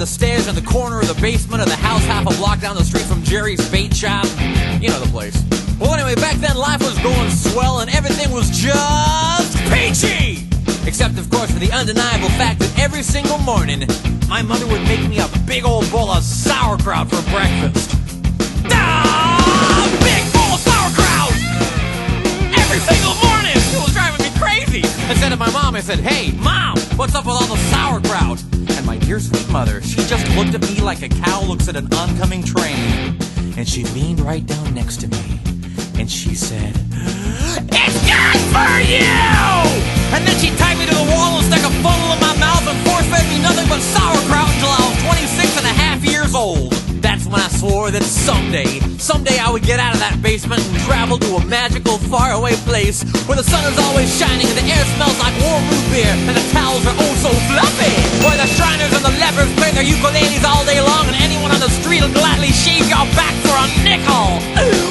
the stairs in the corner of the basement of the house half a block down the street from Jerry's bait shop. You know the place. Well, anyway, back then life was going swell and everything was just peachy! Except, of course, for the undeniable fact that every single morning, my mother would make me a big old bowl of sauerkraut for breakfast. Big bowl of sauerkraut! Every single morning! It was driving me crazy! I said to my mom, I said, "Hey, Mom, what's up with all the sauerkraut?" And my dear sweet mother, she just looked at me like a cow looks at an oncoming train. And she leaned right down next to me. And she said, "It's good for you!" And then she tied me to the wall and stuck a funnel in my mouth and force-fed me nothing but sauerkraut until I was 26 and a half years old. That's when I swore that someday I would get out of that basement and travel to a magical, faraway place where the sun is always shining and the air smells like warm root beer and the towels are oh so fluffy. Where the Shriners and the lepers play their ukuleles all day long and anyone on the street will gladly shave your back for a nickel.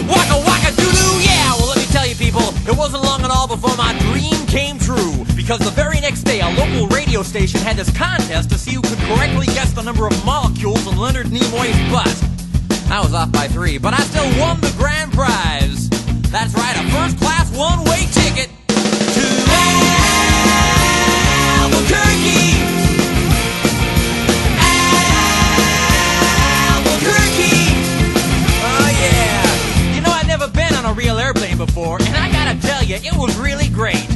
Waka waka doo-doo, yeah! Well, let me tell you people, it wasn't long at all before my dream came true. Because the very next day, a local radio station had this contest to see who could correctly guess the number of molecules in Leonard Nimoy's butt. I was off by 3, but I still won the grand prize. That's right, a first-class one-way ticket to Albuquerque. Albuquerque. Oh, yeah. You know, I'd never been on a real airplane before, and I gotta tell you, it was really great.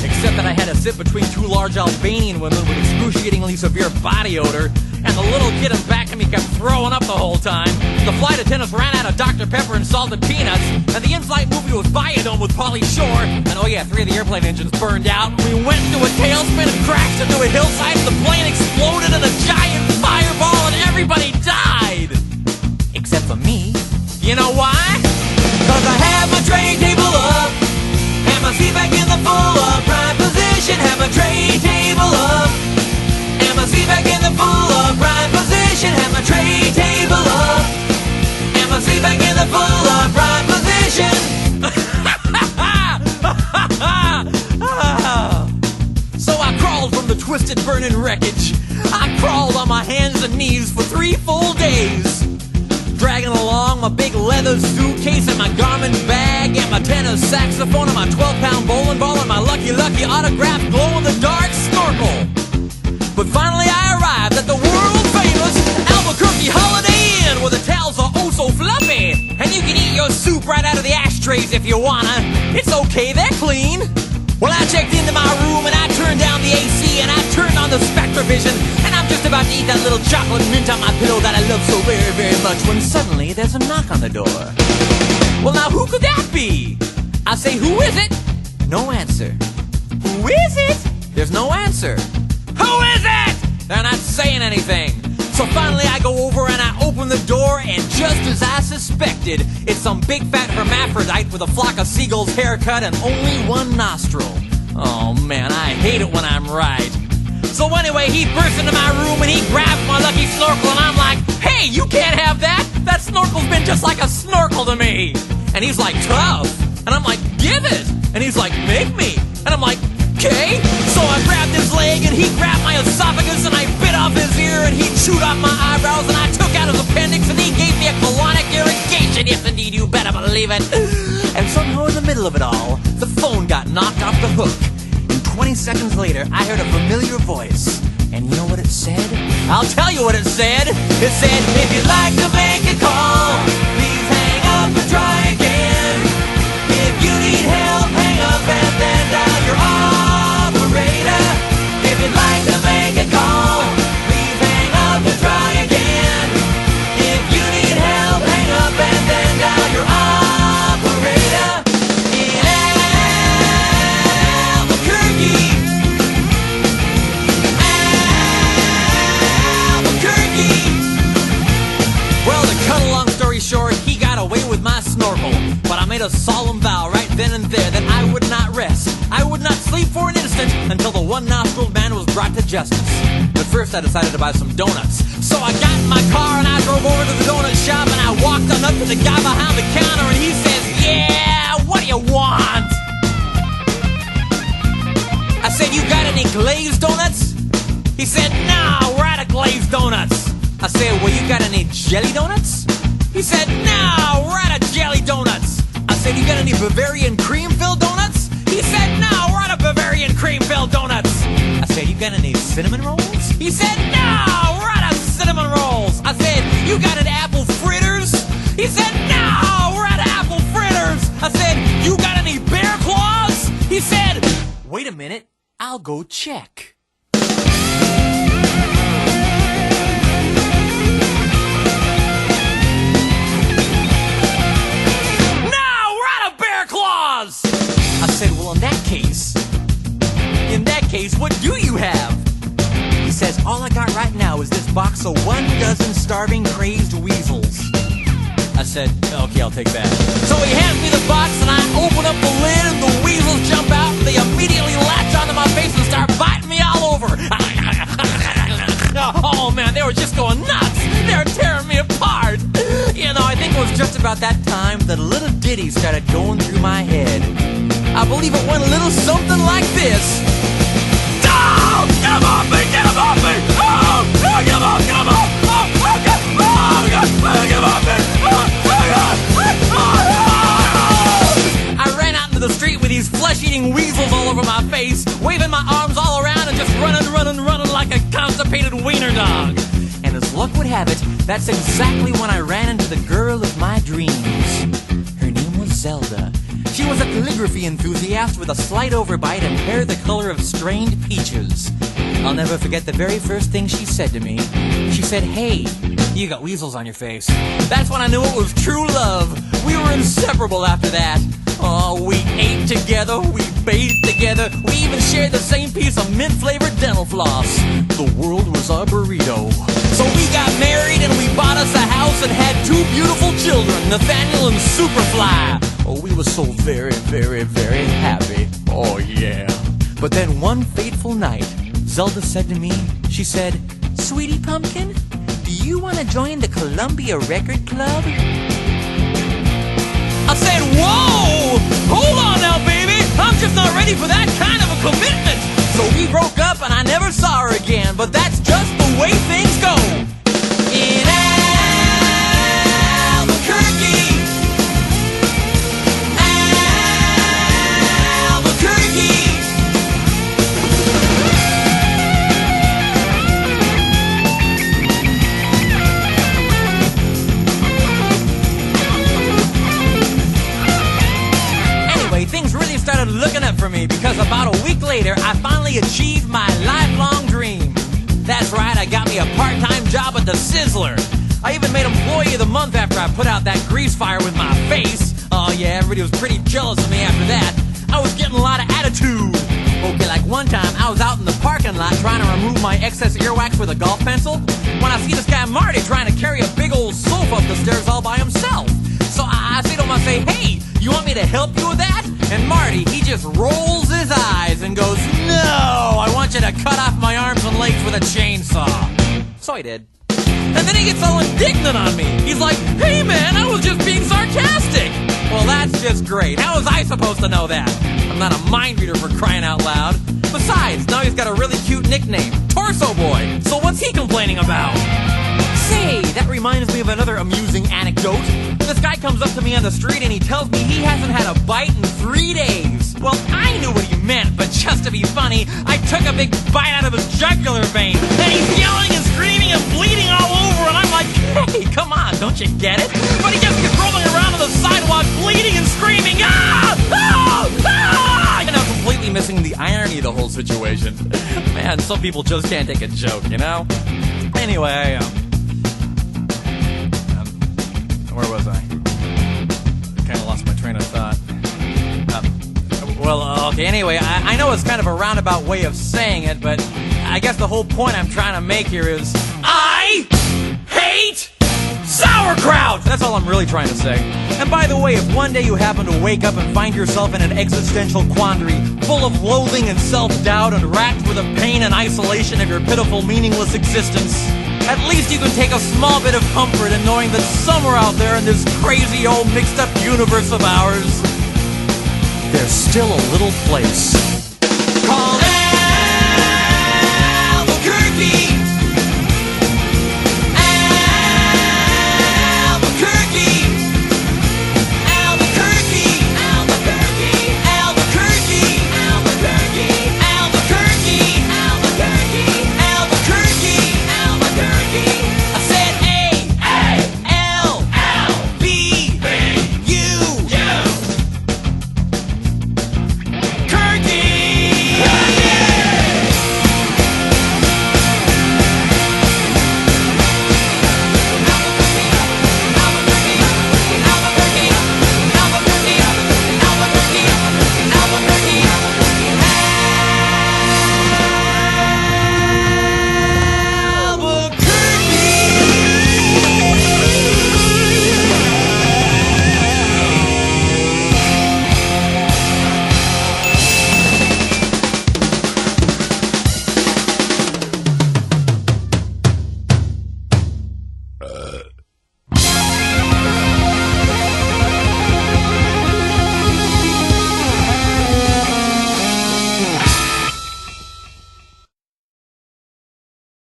Except that I had to sit between 2 large Albanian women with excruciatingly severe body odor, and the little kid in back of me kept throwing up the whole time. The flight attendants ran out of Dr. Pepper and salted peanuts, and the in-flight movie was Biodome with Pauly Shore, and oh yeah, 3 of the airplane engines burned out. We went into a tailspin and crashed into a hillside, and the plane exploded in a giant fireball, and everybody died! Except for me. You know why? 'Cause I had my tray table up, and my seat back in the full upright position. Have my tray table up, and my seat back in the full upright position. Have my tray table up, and my seat back in the full upright position. So I crawled from the twisted burning wreckage. I crawled on my hands and knees for 3 full days, dragging along my big leather suitcase and my Garmin bag and my tenor saxophone and my 12-pound bowling ball and my Lucky Lucky autographed glow-in-the-dark snorkel. But finally I arrived at the world-famous Albuquerque Holiday Inn where the towels are oh so fluffy and you can eat your soup right out of the ashtrays if you wanna. It's okay, they're clean. Well, I checked into my room and I turned down the AC and I turned on the Spectrovision and I'm just about to eat that little chocolate mint on my pillow that I love so very, very much when suddenly there's a knock on the door. Well, now who could that be? I say, who is it? No answer. Who is it? There's no answer. Who is it? They're not saying anything. So finally I go over and I open the door and just as I suspected, it's some big fat hermaphrodite with a flock of seagulls haircut and only one nostril. Oh man, I hate it when I'm right. So anyway, he burst into my room and he grabbed my lucky snorkel and I'm like, "Hey, you can't have that! That snorkel's been just like a snorkel to me!" And he's like, "Tough!" And I'm like, "Give it!" And he's like, "Make me!" And I'm like, "Okay." So I grabbed his leg and he grabbed my esophagus and I bit off his ear and he chewed off my eyebrows and I took out his appendix and he gave me a colonic irrigation. Yes, indeed, you better believe it. And somehow in the middle of it all, the phone got knocked off the hook. And 20 seconds later, I heard a familiar voice. And you know what it said? I'll tell you what it said. It said, "If you'd like to make a call, please hang up and try again. If you need help, hang up and then dial your operator. If you'd like to make a call, please hang up and try again. If you need help, hang up and then dial your operator." In Albuquerque, Albuquerque. Well, to cut a long story short, he got away with my snorkel. But I made a solemn vow right then and there that I would not rest. I would not sleep for an instant until the one-nostriled man was brought to justice. But first I decided to buy some donuts. So I got in my car and I drove over to the donut shop and I walked on up to the guy behind the counter and he says, "Yeah, what do you want?" I said, "You got any glazed donuts?" He said, "No, we're out of glazed donuts." said, well, you got any jelly donuts? He said, no, we're out of jelly donuts. I said, you got any Bavarian cream-filled donuts? He said, no, we're out of Bavarian cream-filled donuts. I said, you got any cinnamon rolls? He said, no, we're out of cinnamon rolls. I said, you got any apple fritters? He said, no, we're out of apple fritters. I said, you got any bear claws? He said, wait a minute, I'll go check. I said, well, in that case, what do you have? He says, all I got right now is this box of 12 starving, crazed weasels. I said, okay, I'll take that. So he hands me the box, and I open up the lid, and the weasels jump out, and they immediately latch onto my face and start biting me all over. Oh, man, they were just going nuts. They were tearing me apart. You know, I think it was just about that time that a little ditty started going through my head. I believe it went a little something like this. Oh, get him off me! Get him off me! Oh, get him off! Get him off! Oh, God! Oh, God! Get him off me! I ran out into the street with these flesh-eating weasels all over my face, waving my arms all around and just running like a constipated wiener dog. And as luck would have it, that's exactly when I ran into the girl of my dreams. Her name was Zelda. She was a calligraphy enthusiast with a slight overbite and hair the color of strained peaches. I'll never forget the very first thing she said to me. She said, hey, you got weasels on your face. That's when I knew it was true love. We were inseparable after that. Oh, we ate together, we bathed together, we even shared the same piece of mint-flavored dental floss. The world was our burrito. So we got married and we bought us a house and had 2 beautiful children, Nathaniel and Superfly. Oh, we were so very, very, very happy. Oh, yeah. But then one fateful night, Zelda said to me, she said, Sweetie Pumpkin, do you want to join the Columbia Record Club? I said, whoa! Hold on now, baby! I'm just not ready for that kind of a commitment! So we broke up and I never saw her again, but that's just the way things go! In Albuquerque! Albuquerque! Things really started looking up for me because about a week later, I finally achieved my lifelong dream. That's right, I got me a part-time job at the Sizzler. I even made Employee of the Month after I put out that grease fire with my face. Oh yeah, everybody was pretty jealous of me after that. I was getting a lot of attitude. Okay, like one time, I was out in the parking lot trying to remove my excess earwax with a golf pencil when I see this guy Marty trying to carry a big old sofa up the stairs all by himself. So I say to him, I say, hey, you want me to help you with that? And Marty, he just rolls his eyes and goes, no, I want you to cut off my arms and legs with a chainsaw. So I did. And then he gets all indignant on me. He's like, hey man, I was just being sarcastic. Well, that's just great. How was I supposed to know that? I'm not a mind reader for crying out loud. Besides, now he's got a really cute nickname, Torso Boy. So what's he complaining about? Say, that reminds me of another amusing anecdote. This guy comes up to me on the street and he tells me he hasn't had a bite in 3 days. Well, I knew what he meant, but just to be funny, I took a big bite out of his jugular vein. And he's yelling and screaming and bleeding all over, and I'm like, hey, come on, don't you get it? But he just keeps rolling around on the sidewalk, bleeding and screaming, ah! Ah! Ah! You know, completely missing the irony of the whole situation. Man, some people just can't take a joke, you know? Anyway, where was I? Kind of lost my train of thought. Okay, anyway, I know it's kind of a roundabout way of saying it, but I guess the whole point I'm trying to make here is I hate sauerkraut! That's all I'm really trying to say. And by the way, if one day you happen to wake up and find yourself in an existential quandary, full of loathing and self-doubt and racked with the pain and isolation of your pitiful, meaningless existence, at least you can take a small bit of comfort in knowing that somewhere out there in this crazy old mixed up universe of ours, there's still a little place